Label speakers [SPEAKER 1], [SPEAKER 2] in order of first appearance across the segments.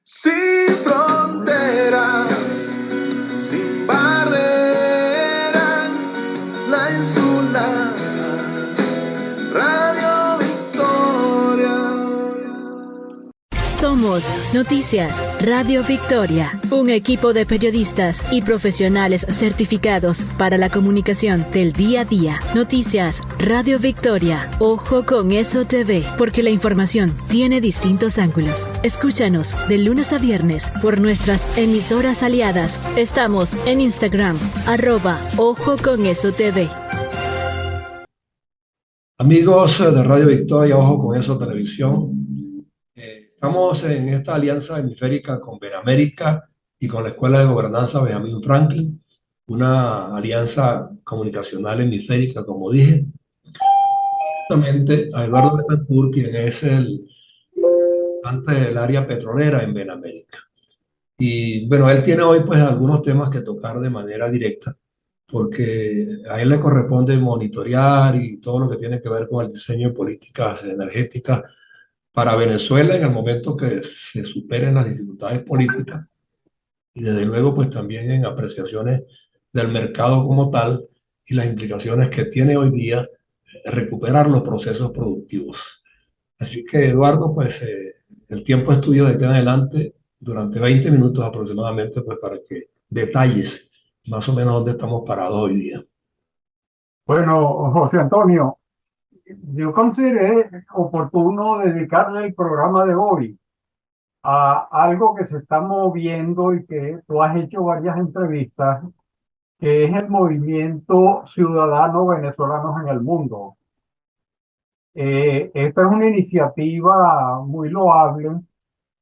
[SPEAKER 1] Sin fronteras, sin barreras, la insular Radio Victoria.
[SPEAKER 2] Somos Noticias Radio Victoria, un equipo de periodistas y profesionales certificados para la comunicación del día a día. Noticias Radio Victoria, ojo con eso TV, porque la información tiene distintos ángulos. Escúchanos de lunes a viernes por nuestras emisoras aliadas. Estamos en Instagram, @ojo con eso TV.
[SPEAKER 3] Amigos de Radio Victoria, ojo con eso televisión. Estamos en esta alianza hemisférica con Benamérica y con la Escuela de Gobernanza Benjamin Franklin, una alianza comunicacional hemisférica, como dije. Justamente a Eduardo Betancourt, quien es el representante del área petrolera en Benamérica. Y bueno, él tiene hoy pues algunos temas que tocar de manera directa, porque a él le corresponde monitorear y todo lo que tiene que ver con el diseño de políticas energéticas para Venezuela en el momento que se superen las dificultades políticas y desde luego pues también en apreciaciones del mercado como tal y las implicaciones que tiene hoy día recuperar los procesos productivos. Así que Eduardo, pues el tiempo es tuyo de aquí en adelante durante 20 minutos aproximadamente pues para que detalles más o menos dónde estamos parados hoy día.
[SPEAKER 4] Bueno, José Antonio, yo consideré oportuno dedicarle el programa de hoy a algo que se está moviendo y que tú has hecho varias entrevistas, que es el movimiento ciudadano venezolano en el mundo. Esta es una iniciativa muy loable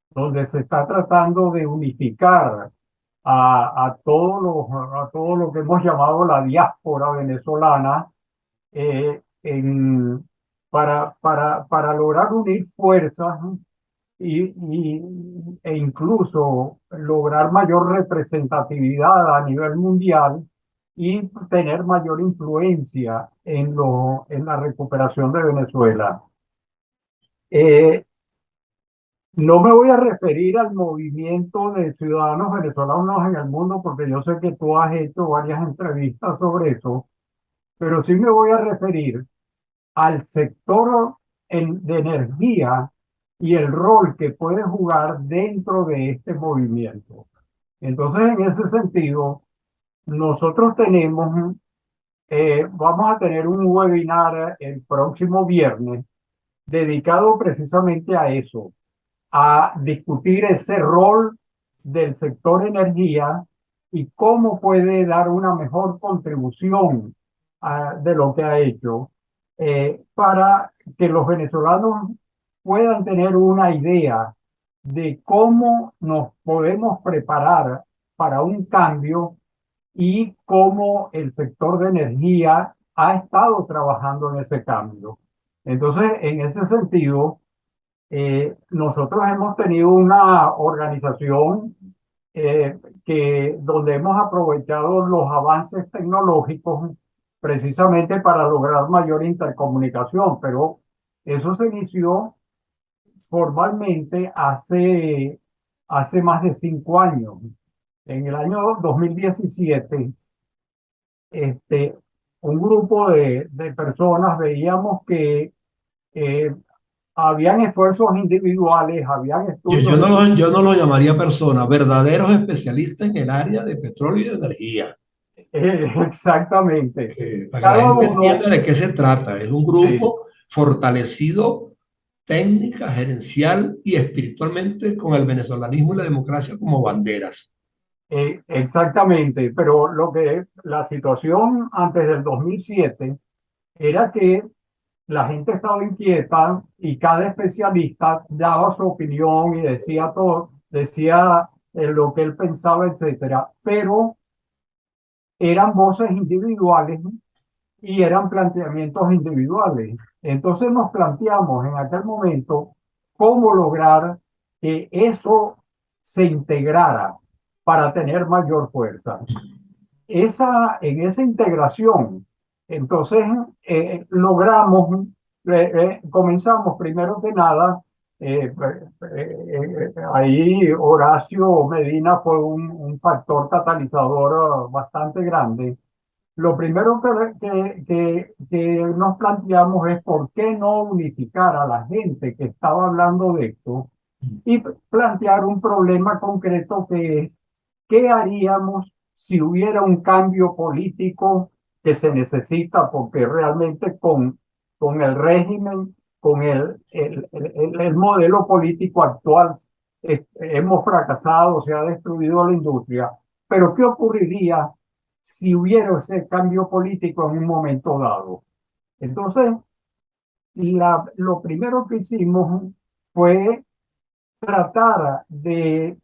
[SPEAKER 4] donde se está tratando de unificar a todo lo que hemos llamado la diáspora venezolana para lograr unir fuerzas e incluso lograr mayor representatividad a nivel mundial y tener mayor influencia en la recuperación de Venezuela. No me voy a referir al movimiento de ciudadanos venezolanos en el mundo porque yo sé que tú has hecho varias entrevistas sobre eso, pero sí me voy a referir al sector de energía y el rol que puede jugar dentro de este movimiento. Entonces, en ese sentido, nosotros vamos a tener un webinar el próximo viernes dedicado precisamente a eso, a discutir ese rol del sector energía y cómo puede dar una mejor contribución de lo que ha hecho para que los venezolanos puedan tener una idea de cómo nos podemos preparar para un cambio y cómo el sector de energía ha estado trabajando en ese cambio. Entonces, en ese sentido, nosotros hemos tenido una organización donde hemos aprovechado los avances tecnológicos precisamente para lograr mayor intercomunicación, pero eso se inició formalmente hace más de 5 años. En el año 2017, un grupo de personas veíamos que habían esfuerzos individuales, habían estudios.
[SPEAKER 3] Yo no lo llamaría persona, verdaderos especialistas en el área de petróleo y de energía.
[SPEAKER 4] Exactamente.
[SPEAKER 3] Para que la gente entienda de qué se trata. Es un grupo fortalecido técnica, gerencial y espiritualmente con el venezolanismo y la democracia como banderas.
[SPEAKER 4] Exactamente, pero la situación antes del 2007 era que la gente estaba inquieta y cada especialista daba su opinión y decía todo, decía lo que él pensaba, etcétera, pero eran voces individuales y eran planteamientos individuales. Entonces nos planteamos en aquel momento cómo lograr que eso se integrara para tener mayor fuerza. En esa integración, entonces comenzamos primero que nada Ahí Horacio Medina fue un factor catalizador bastante grande. Lo primero que nos planteamos es por qué no unificar a la gente que estaba hablando de esto y plantear un problema concreto que es qué haríamos si hubiera un cambio político que se necesita, porque realmente con el régimen, con el modelo político actual, hemos fracasado, se ha destruido la industria. Pero ¿qué ocurriría si hubiera ese cambio político en un momento dado? Entonces, lo primero que hicimos fue tratar de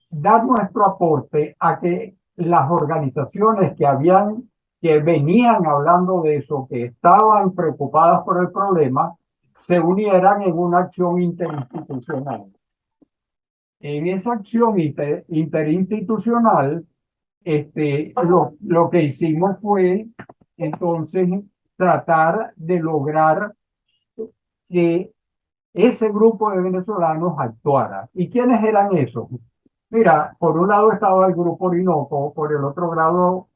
[SPEAKER 4] dar nuestro aporte a que las organizaciones que venían hablando de eso, que estaban preocupadas por el problema, se unieran en una acción interinstitucional. En esa acción interinstitucional, lo que hicimos fue entonces tratar de lograr que ese grupo de venezolanos actuara. ¿Y quiénes eran esos? Mira, por un lado estaba el Grupo Orinoco, por el otro lado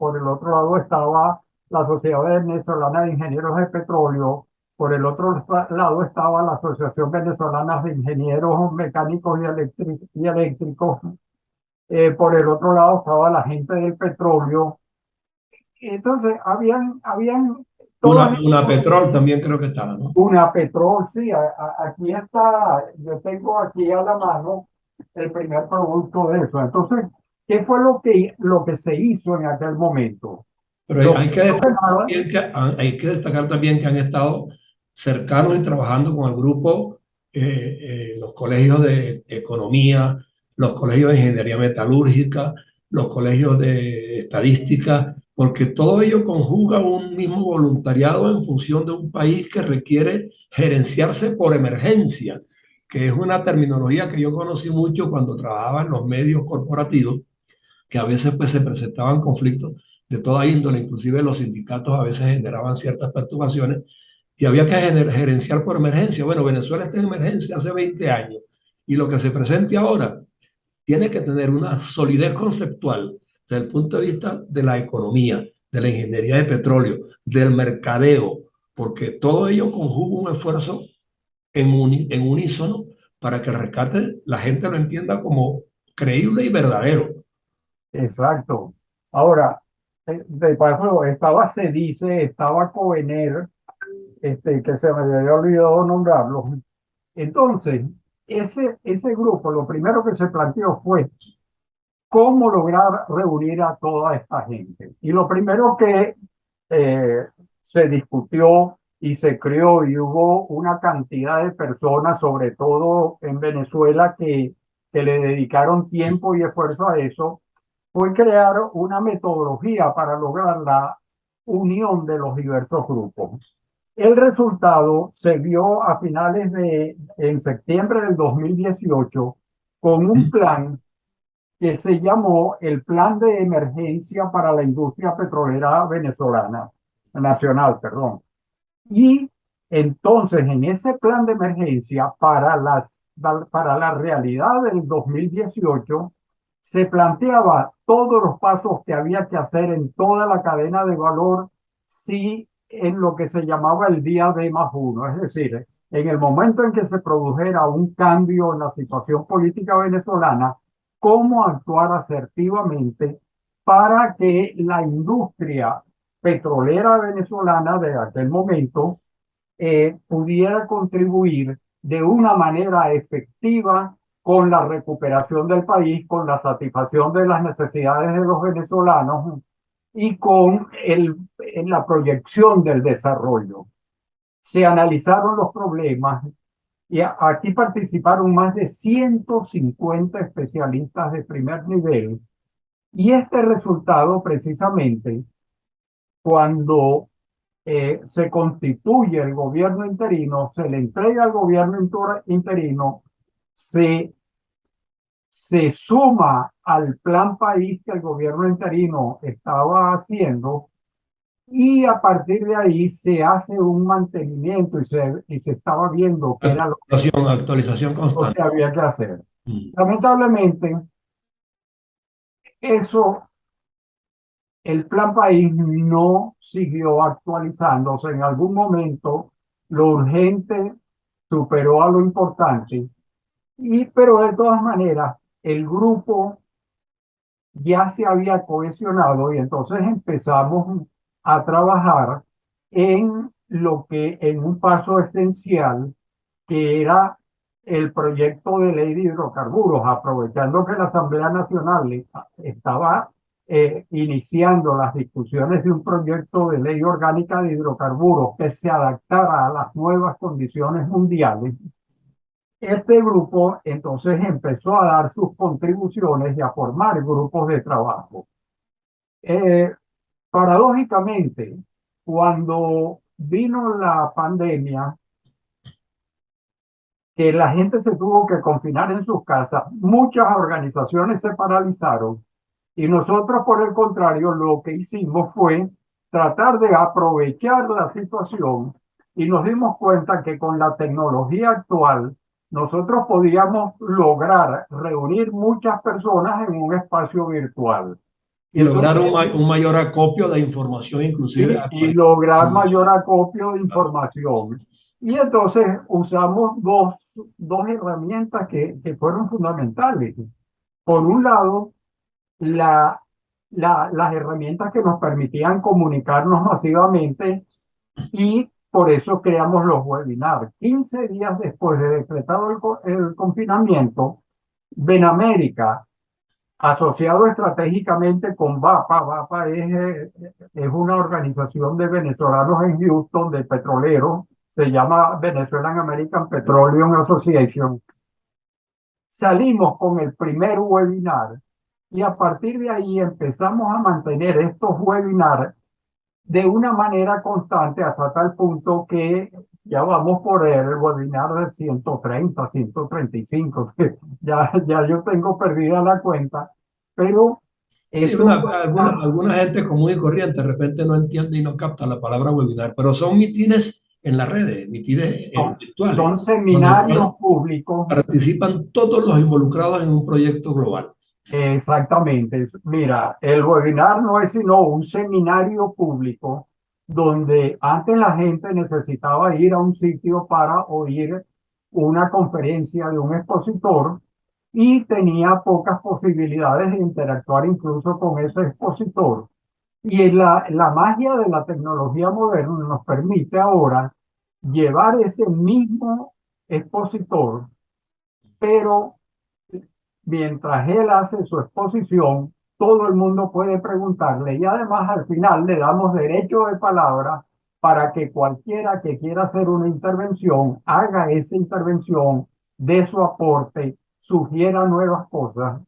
[SPEAKER 4] estaba la Sociedad Venezolana de Ingenieros de Petróleo, por el otro lado estaba la Asociación Venezolana de Ingenieros Mecánicos y Eléctricos, por el otro lado estaba la gente del petróleo. Entonces, habían todas
[SPEAKER 3] Una Petrol también creo que estaba, ¿no?
[SPEAKER 4] una petrol, sí, aquí está, yo tengo aquí a la mano el primer producto de eso. Entonces, ¿qué fue lo que se hizo en aquel momento?
[SPEAKER 3] Pero
[SPEAKER 4] Lo primero que nada,
[SPEAKER 3] hay que destacar también que han estado cercanos y trabajando con el grupo, los colegios de economía, los colegios de ingeniería metalúrgica, los colegios de estadística, porque todo ello conjuga un mismo voluntariado en función de un país que requiere gerenciarse por emergencia, que es una terminología que yo conocí mucho cuando trabajaba en los medios corporativos, que a veces pues, se presentaban conflictos de toda índole, inclusive los sindicatos a veces generaban ciertas perturbaciones y había que gerenciar por emergencia. Bueno, Venezuela está en emergencia hace 20 años y lo que se presente ahora tiene que tener una solidez conceptual desde el punto de vista de la economía, de la ingeniería de petróleo, del mercadeo, porque todo ello conjuga un esfuerzo en unísono para que el rescate la gente lo entienda como creíble y verdadero.
[SPEAKER 4] exacto. Ahora, de paso, estaba Cedice, estaba Covener, que se me había olvidado nombrarlo. Entonces, ese grupo, lo primero que se planteó fue cómo lograr reunir a toda esta gente. Y lo primero que eh, se discutió y se creó y hubo una cantidad de personas, sobre todo en Venezuela, que le dedicaron tiempo y esfuerzo a eso, fue crear una metodología para lograr la unión de los diversos grupos. El resultado se vio en septiembre del 2018 con un plan que se llamó el Plan de Emergencia para la Industria Petrolera Venezolana, Nacional, perdón. Y entonces en ese plan de emergencia para la realidad del 2018 se planteaba todos los pasos que había que hacer en toda la cadena de valor si en lo que se llamaba el día D+1, es decir, en el momento en que se produjera un cambio en la situación política venezolana, cómo actuar asertivamente para que la industria petrolera venezolana de aquel momento pudiera contribuir de una manera efectiva con la recuperación del país, con la satisfacción de las necesidades de los venezolanos y con en la proyección del desarrollo. Se analizaron los problemas y aquí participaron más de 150 especialistas de primer nivel y este resultado precisamente cuando se constituye el gobierno interino, se le entrega al gobierno interino, se, se suma al plan país que el gobierno interino estaba haciendo y a partir de ahí se hace un mantenimiento y se estaba viendo qué era
[SPEAKER 3] Actualización
[SPEAKER 4] lo que
[SPEAKER 3] constante.
[SPEAKER 4] había que hacer.
[SPEAKER 3] Mm.
[SPEAKER 4] Lamentablemente, eso, el Plan País no siguió actualizándose. En algún momento, lo urgente superó a lo importante, pero de todas maneras, el grupo ya se había cohesionado y entonces empezamos a trabajar en lo que en un paso esencial que era el proyecto de ley de hidrocarburos, aprovechando que la Asamblea Nacional estaba iniciando las discusiones de un proyecto de ley orgánica de hidrocarburos que se adaptara a las nuevas condiciones mundiales. Este grupo entonces empezó a dar sus contribuciones y a formar grupos de trabajo. Eh, Paradójicamente, cuando vino la pandemia, que la gente se tuvo que confinar en sus casas, muchas organizaciones se paralizaron y nosotros, por el contrario, lo que hicimos fue tratar de aprovechar la situación y nos dimos cuenta que con la tecnología actual nosotros podíamos lograr reunir muchas personas en un espacio virtual. Y
[SPEAKER 3] Y
[SPEAKER 4] entonces
[SPEAKER 3] lograr un mayor acopio de información, inclusive
[SPEAKER 4] y
[SPEAKER 3] actual.
[SPEAKER 4] lograr mayor acopio de información. Y entonces usamos dos herramientas que fueron fundamentales. Por un lado, las herramientas que nos permitían comunicarnos masivamente y por eso creamos los webinars. 15 días después de decretado el confinamiento, Benamérica, asociado estratégicamente con VAPA. VAPA es una organización de venezolanos en Houston, de petroleros, se llama Venezuelan American Petroleum Association. Salimos con el primer webinar y a partir de ahí empezamos a mantener estos webinars de una manera constante hasta tal punto que ya vamos por el webinar de 130, 135, que ya yo tengo perdida la cuenta, pero
[SPEAKER 3] Sí,
[SPEAKER 4] esos webinars,
[SPEAKER 3] alguna gente común y corriente de repente no entiende y no capta la palabra webinar, pero son mitines en las redes, mitines virtuales,
[SPEAKER 4] son
[SPEAKER 3] donde
[SPEAKER 4] seminarios públicos.
[SPEAKER 3] participan todos los involucrados en un proyecto global.
[SPEAKER 4] Exactamente. Mira, el webinar no es sino un seminario público donde antes la gente necesitaba ir a un sitio para oír una conferencia de un expositor y tenía pocas posibilidades de interactuar incluso con ese expositor. Y la magia de la tecnología moderna nos permite ahora llevar ese mismo expositor, pero mientras él hace su exposición, todo el mundo puede preguntarle y además al final le damos derecho de palabra para que cualquiera que quiera hacer una intervención haga esa intervención, dé su aporte, sugiera nuevas cosas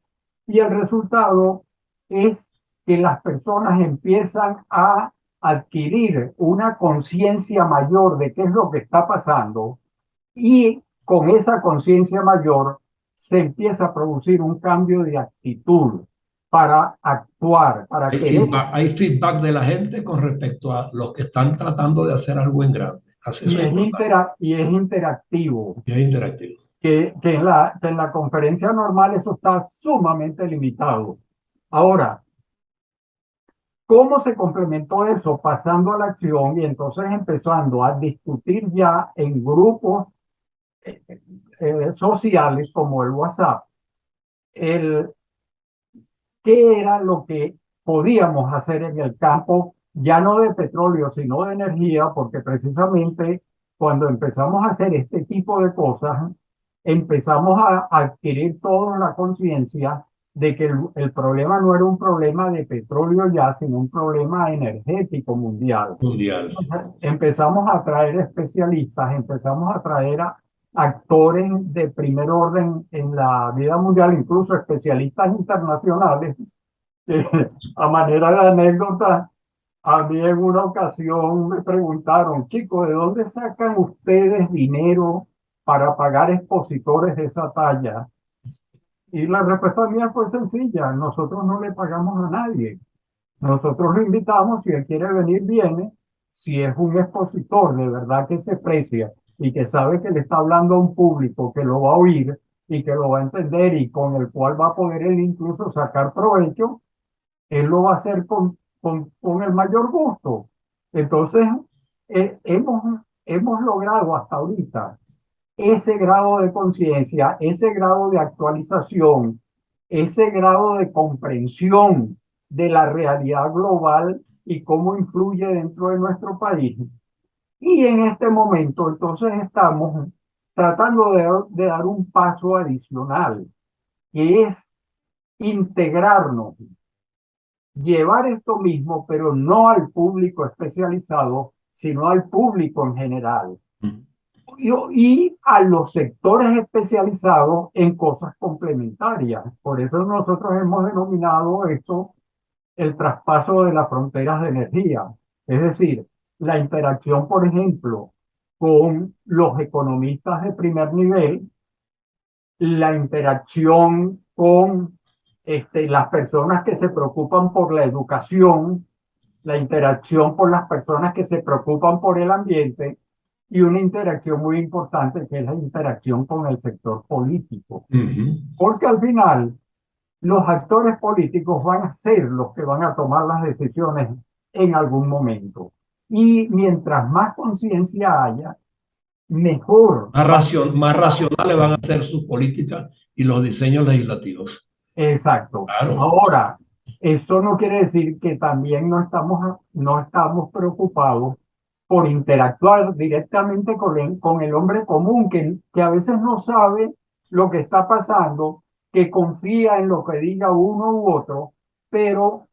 [SPEAKER 4] y el resultado es que las personas empiezan a adquirir una conciencia mayor de qué es lo que está pasando y con esa conciencia mayor se empieza a producir un cambio de actitud para actuar, para querer.
[SPEAKER 3] Hay feedback de la gente con respecto a los que están tratando de hacer algo en grande. Así eso es importante.
[SPEAKER 4] Y es interactivo,
[SPEAKER 3] Y es interactivo.
[SPEAKER 4] que en la conferencia normal eso está sumamente limitado. Ahora, ¿cómo se complementó eso? Pasando a la acción y entonces empezando a discutir ya en grupos eh, sociales como el WhatsApp, el, qué era lo que podíamos hacer en el campo, ya no de petróleo, sino de energía, porque precisamente cuando empezamos a hacer este tipo de cosas, empezamos a adquirir toda la conciencia de que el problema no era un problema de petróleo ya, sino un problema energético mundial.
[SPEAKER 3] Mundial.
[SPEAKER 4] Entonces, empezamos a traer especialistas, empezamos a traer a actores de primer orden en la vida mundial, incluso especialistas internacionales. A manera de anécdota, a mí en una ocasión me preguntaron, chicos, ¿de dónde sacan ustedes dinero para pagar expositores de esa talla? Y la respuesta mía fue sencilla, nosotros no le pagamos a nadie. Nosotros lo invitamos, si él quiere venir, viene. Si es un expositor de verdad que se precia y que sabe que le está hablando a un público que lo va a oír y que lo va a entender y con el cual va a poder él incluso sacar provecho, él lo va a hacer con el mayor gusto. Entonces, hemos logrado hasta ahorita ese grado de conciencia, ese grado de actualización, ese grado de comprensión de la realidad global y cómo influye dentro de nuestro país. Y en este momento, entonces, estamos tratando de dar un paso adicional, que es integrarnos, llevar esto mismo, pero no al público especializado, sino al público en general y a los sectores especializados en cosas complementarias. Por eso nosotros hemos denominado esto el traspaso de las fronteras de energía. Es decir, la interacción, por ejemplo, con los economistas de primer nivel, la interacción con las personas que se preocupan por la educación, la interacción con las personas que se preocupan por el ambiente y una interacción muy importante que es la interacción con el sector político.
[SPEAKER 3] Ujú.
[SPEAKER 4] Porque al final los actores políticos van a ser los que van a tomar las decisiones en algún momento. Y mientras más conciencia haya, mejor.
[SPEAKER 3] Más racionales van a ser sus políticas y los diseños legislativos.
[SPEAKER 4] Exacto.
[SPEAKER 3] Claro.
[SPEAKER 4] Ahora, eso no quiere decir que también no estamos preocupados por interactuar directamente con el hombre común, que a veces no sabe lo que está pasando, que confía en lo que diga uno u otro, pero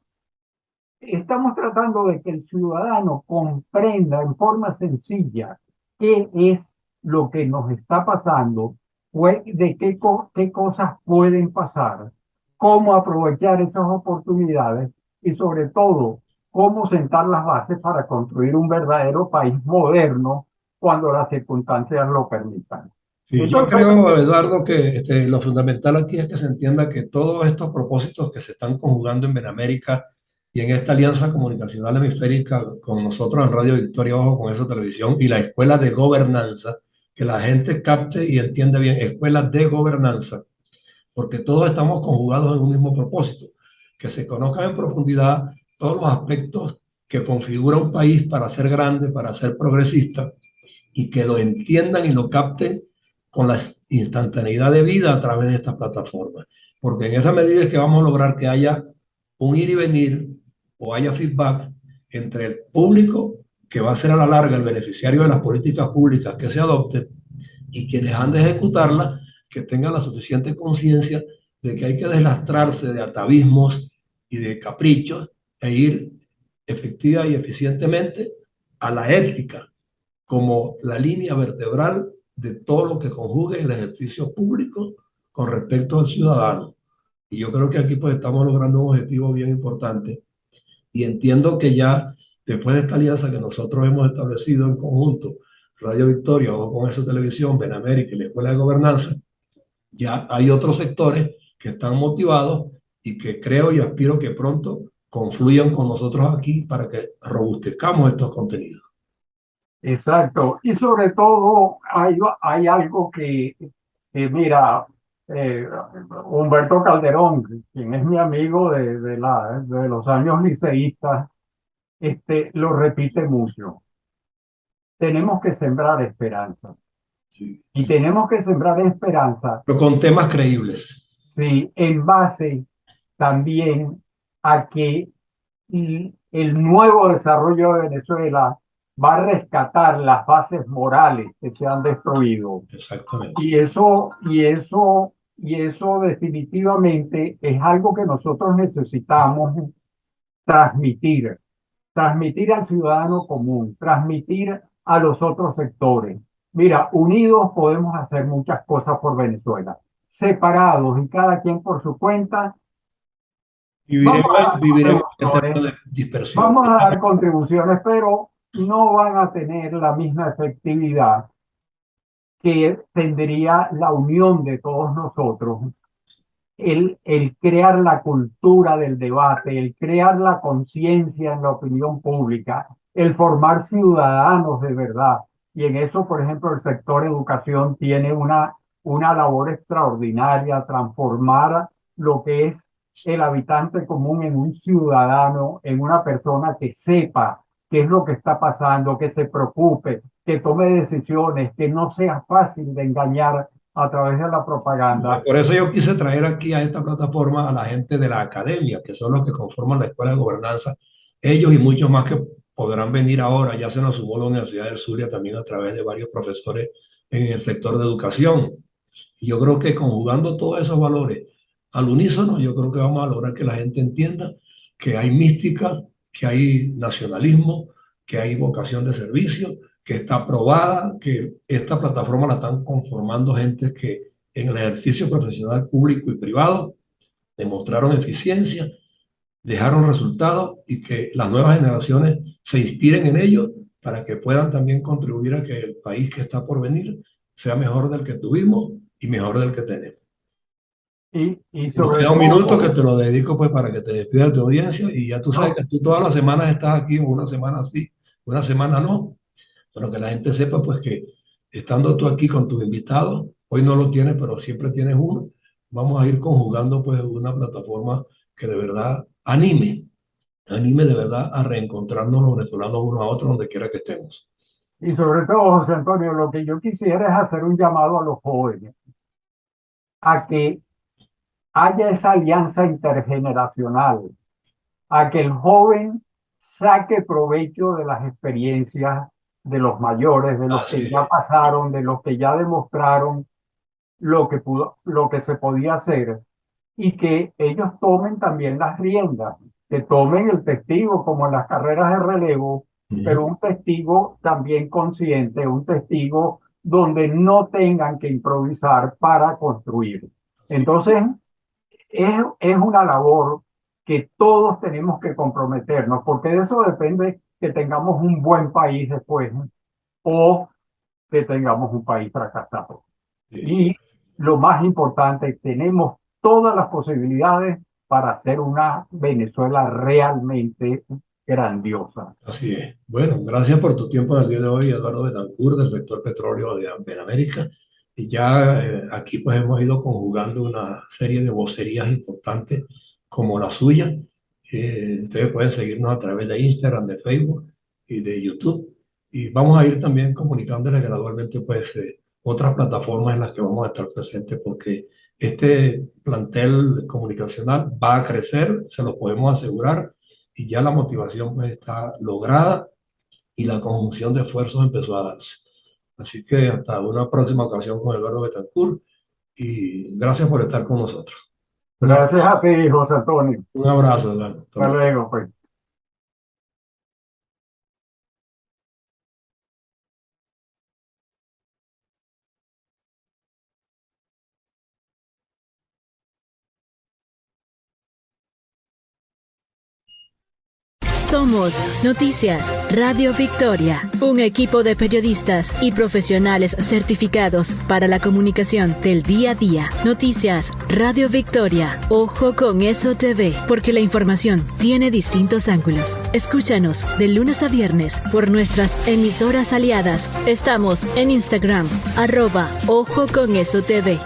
[SPEAKER 4] estamos tratando de que el ciudadano comprenda en forma sencilla qué es lo que nos está pasando, de qué cosas pueden pasar, cómo aprovechar esas oportunidades y sobre todo cómo sentar las bases para construir un verdadero país moderno cuando las circunstancias lo permitan.
[SPEAKER 3] Sí, yo
[SPEAKER 4] Entonces,
[SPEAKER 3] creo, Eduardo, que lo fundamental aquí es que se entienda que todos estos propósitos que se están conjugando en Benamérica y en esta alianza comunicacional hemisférica con nosotros en Radio Victoria, Ojo con Eso Televisión y la Escuela de Gobernanza, que la gente capte y entienda bien, Escuela de Gobernanza, porque todos estamos conjugados en un mismo propósito, que se conozcan en profundidad todos los aspectos que configura un país para ser grande, para ser progresista, y que lo entiendan y lo capten con la instantaneidad de vida a través de estas plataformas. Porque en esa medida es que vamos a lograr que haya un ir y venir o haya feedback entre el público, que va a ser a la larga el beneficiario de las políticas públicas que se adopten, y quienes han de ejecutarlas, que tengan la suficiente conciencia de que hay que deslastrarse de atavismos y de caprichos e ir efectiva y eficientemente a la ética como la línea vertebral de todo lo que conjugue el ejercicio público con respecto al ciudadano. Y yo creo que aquí pues estamos logrando un objetivo bien importante y entiendo que ya después de esta alianza que nosotros hemos establecido en conjunto, Radio Victoria, o con Eso Televisión, Benamérica y la Escuela de Gobernanza, ya hay otros sectores que están motivados y que creo y aspiro que pronto confluyan con nosotros aquí para que robustezcamos estos contenidos.
[SPEAKER 4] exacto. Y sobre todo hay algo mira, Humberto Calderón, quien es mi amigo de los años liceístas, lo repite mucho. Tenemos que sembrar esperanza.
[SPEAKER 3] Sí.
[SPEAKER 4] Y tenemos que sembrar esperanza,
[SPEAKER 3] Pero con temas creíbles.
[SPEAKER 4] sí, en base también a que el nuevo desarrollo de Venezuela va a rescatar las bases morales que se han destruido.
[SPEAKER 3] Exactamente.
[SPEAKER 4] Y eso definitivamente es algo que nosotros necesitamos transmitir, transmitir al ciudadano común, transmitir a los otros sectores. Mira, unidos podemos hacer muchas cosas por Venezuela. Separados y cada quien por su cuenta, vamos a dar
[SPEAKER 3] Viviremos en
[SPEAKER 4] contribuciones,
[SPEAKER 3] de dispersión.
[SPEAKER 4] vamos a dar contribuciones, pero no van a tener la misma efectividad que tendría la unión de todos nosotros el crear la cultura del debate, el crear la conciencia en la opinión pública, el formar ciudadanos de verdad. Y en eso, por ejemplo, el sector educación tiene una labor extraordinaria, transformar lo que es el habitante común en un ciudadano, en una persona que sepa qué es lo que está pasando, que se preocupe, que tome decisiones, que no sea fácil de engañar a través de la propaganda.
[SPEAKER 3] Por eso yo quise traer aquí a esta plataforma a la gente de la academia, que son los que conforman la Escuela de Gobernanza, ellos y muchos más que podrán venir ahora. Ya se nos sumó la Universidad del Zulia también a través de varios profesores en el sector de educación. Y yo creo que conjugando todos esos valores al unísono, yo creo que vamos a lograr que la gente entienda que hay mística, que hay nacionalismo, que hay vocación de servicio, que está aprobada, que esta plataforma la están conformando gente que en el ejercicio profesional público y privado demostraron eficiencia, dejaron resultados y que las nuevas generaciones se inspiren en ellos para que puedan también contribuir a que el país que está por venir sea mejor del que tuvimos y mejor del que tenemos.
[SPEAKER 4] Y
[SPEAKER 3] Nos
[SPEAKER 4] sobre
[SPEAKER 3] queda un minuto que
[SPEAKER 4] todo,
[SPEAKER 3] te lo dedico pues para que te despidas de tu audiencia y ya tú sabes
[SPEAKER 4] no,
[SPEAKER 3] que tú todas las semanas estás aquí, o una semana sí, una semana no, pero que la gente sepa pues que estando tú aquí con tus invitados, hoy no lo tienes, pero siempre tienes uno, vamos a ir conjugando pues una plataforma que de verdad anime de verdad a reencontrarnos los venezolanos unos a otros donde quiera que estemos.
[SPEAKER 4] y sobre todo, José Antonio, lo que yo quisiera es hacer un llamado a los jóvenes a que haya esa alianza intergeneracional, a que el joven saque provecho de las experiencias de los mayores, de los
[SPEAKER 3] Así
[SPEAKER 4] que ya
[SPEAKER 3] es,
[SPEAKER 4] pasaron, de los que ya demostraron lo que se podía hacer, y que ellos tomen también las riendas, que tomen el testigo como en las carreras de relevo, pero un testigo también consciente, un testigo donde no tengan que improvisar para construir. Entonces, es una labor que todos tenemos que comprometernos, porque de eso depende que tengamos un buen país después, ¿no? O que tengamos un país fracasado.
[SPEAKER 3] sí,
[SPEAKER 4] Y lo más importante, tenemos todas las posibilidades para hacer una Venezuela realmente grandiosa.
[SPEAKER 3] así es. Bueno, gracias por tu tiempo en el día de hoy, Eduardo Betancourt, del sector petróleo de América. Y ya aquí pues hemos ido conjugando una serie de vocerías importantes como la suya. Ustedes pueden seguirnos a través de Instagram, de Facebook y de YouTube. Y vamos a ir también comunicándoles gradualmente pues otras plataformas en las que vamos a estar presentes porque este plantel comunicacional va a crecer, se lo podemos asegurar y ya la motivación pues está lograda y la conjunción de esfuerzos empezó a darse. Así que hasta una próxima ocasión con Eduardo Betancourt y gracias por estar con nosotros.
[SPEAKER 4] Gracias a ti, José Antonio.
[SPEAKER 3] Un abrazo, Eduardo. Hasta
[SPEAKER 4] Hasta
[SPEAKER 3] luego.
[SPEAKER 4] luego, pues.
[SPEAKER 2] Somos Noticias Radio Victoria, un equipo de periodistas y profesionales certificados para la comunicación del día a día. Noticias Radio Victoria. Ojo con eso TV, porque la información tiene distintos ángulos. Escúchanos de lunes a viernes por nuestras emisoras aliadas. Estamos en Instagram, @Ojo con eso TV.